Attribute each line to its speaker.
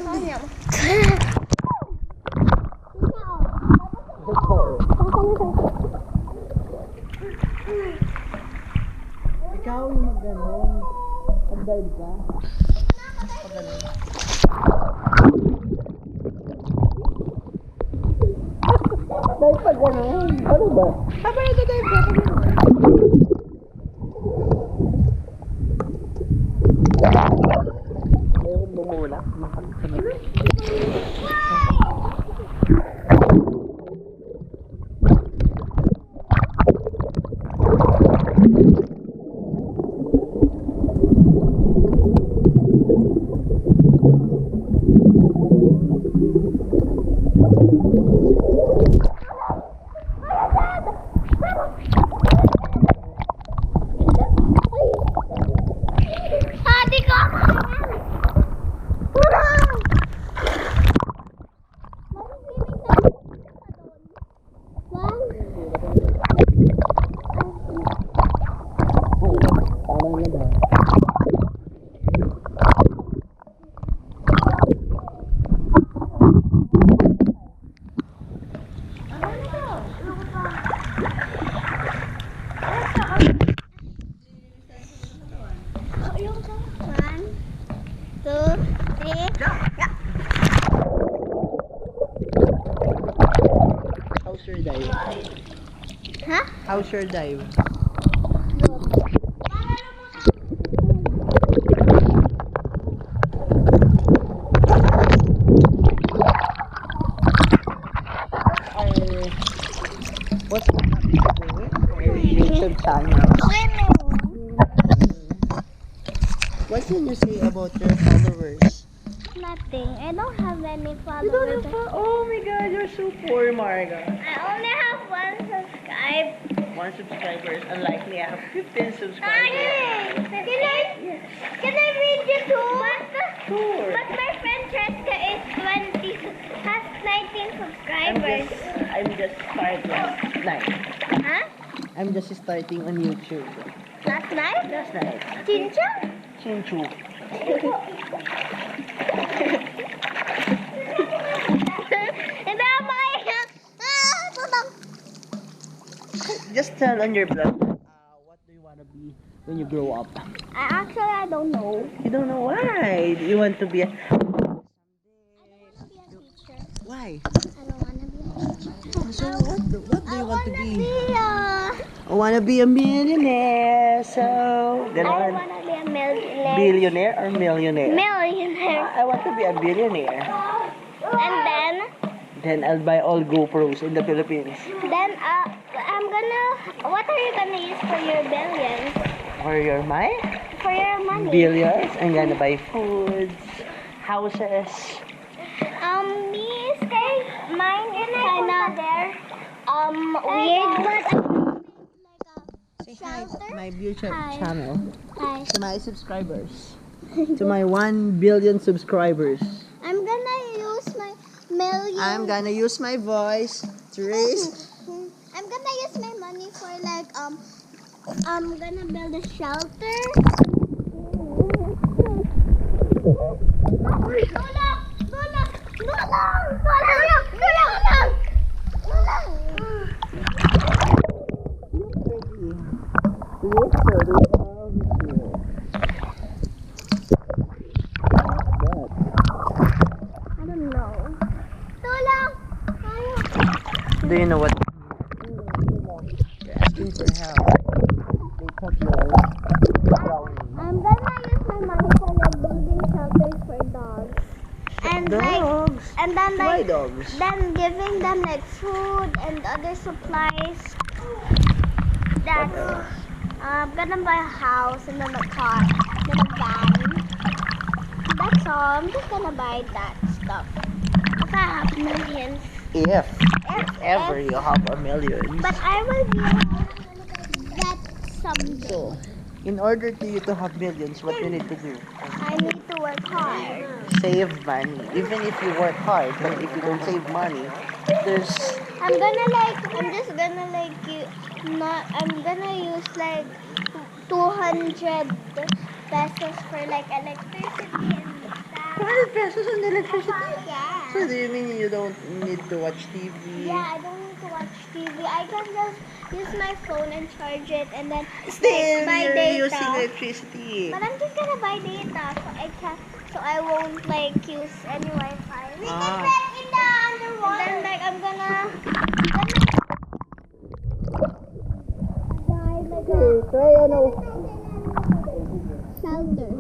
Speaker 1: Sayang.
Speaker 2: Ikaw yung mag-ganon. Pag-dive ka. Pag-ganon. Dive pa ganon. Ano ba?
Speaker 1: Papa, nagda-dive ka.
Speaker 2: Ayaw kong bumulak.
Speaker 3: Ate ko!
Speaker 2: Parang na daw.
Speaker 3: One, two, three.
Speaker 2: How's your dive?
Speaker 3: Huh?
Speaker 2: How's your dive? What's the YouTube channel?
Speaker 3: Swimming.
Speaker 2: What can you say about your followers?
Speaker 3: Nothing. I don't have any
Speaker 2: You don't
Speaker 3: followers.
Speaker 2: have oh my god, you're so poor, Marga.
Speaker 3: I only have one subscribe.
Speaker 2: 1 subscribers, unlike me, I have 15 subscribers.
Speaker 3: Can I read you too?
Speaker 2: Sure.
Speaker 3: But my friend Cheska is 20, has 19 subscribers.
Speaker 2: I'm just starting. Nice.
Speaker 3: Huh?
Speaker 2: I'm just starting on YouTube.
Speaker 3: Last night?
Speaker 2: That's nice.
Speaker 3: Chincha?
Speaker 2: Chinchu.
Speaker 3: Hindi ako makayak. Tutong.
Speaker 2: Just tell on your blog, what do you want to be when you grow up?
Speaker 3: I don't know.
Speaker 2: You don't know why. You want to be a...
Speaker 3: I don't want to be a teacher.
Speaker 2: Why?
Speaker 3: I don't want to be a teacher.
Speaker 2: So what do you want to be?
Speaker 3: I
Speaker 2: I want to be a millionaire. So,
Speaker 3: want to be a millionaire.
Speaker 2: billionaire or millionaire?
Speaker 3: Millionaire.
Speaker 2: I want to be a billionaire.
Speaker 3: And
Speaker 2: Then I'll buy all GoPros in the Philippines.
Speaker 3: I'm gonna. What are you gonna use for your billions?
Speaker 2: For your my
Speaker 3: For your money?
Speaker 2: billions, I'm gonna buy foods, houses.
Speaker 3: Me stay. Mine is kinda there. Weird, but
Speaker 2: Say hi to
Speaker 3: Shelter?
Speaker 2: my YouTube
Speaker 3: Hi.
Speaker 2: channel,
Speaker 3: hi.
Speaker 2: to my subscribers, to my 1 billion subscribers.
Speaker 3: I'm gonna use my million.
Speaker 2: I'm gonna use my voice to raise.
Speaker 3: I'm gonna use my money for like I'm gonna build a shelter. Tulong! Tulong! Tulong! Tulong! Tulong! I don't know. Tulong!
Speaker 2: Do you know what? You're asking for help. They cut yours.
Speaker 3: I'm gonna use my money for like building shelters for dogs. And
Speaker 2: Dogs.
Speaker 3: and then
Speaker 2: Why
Speaker 3: like
Speaker 2: dogs?
Speaker 3: then giving them like food and other supplies. That's I'm gonna buy a house and then a car, then a van. That's all. I'm just gonna buy that stuff. If I have millions.
Speaker 2: If ever you have a million.
Speaker 3: But I will be able to get someday.
Speaker 2: So, in order to you to have millions, what you need to do?
Speaker 3: I need to work hard.
Speaker 2: Save money. Even if you work hard, but if you don't save money, there's
Speaker 3: I'm just gonna like I'm gonna use like 200 pesos for like electricity and stuff.
Speaker 2: 200 pesos on electricity?
Speaker 3: Yeah.
Speaker 2: So do you mean you don't need to watch TV?
Speaker 3: Yeah, I don't need to watch TV. I can just use my phone and charge it and then
Speaker 2: Still,
Speaker 3: buy
Speaker 2: you're
Speaker 3: data.
Speaker 2: using electricity.
Speaker 3: But I'm just gonna buy data so I won't like use any Wi-Fi. We can
Speaker 2: Ah.
Speaker 3: get in the underwater. And then like I'm gonna buy like
Speaker 2: Okay, try ano.
Speaker 3: a shelter.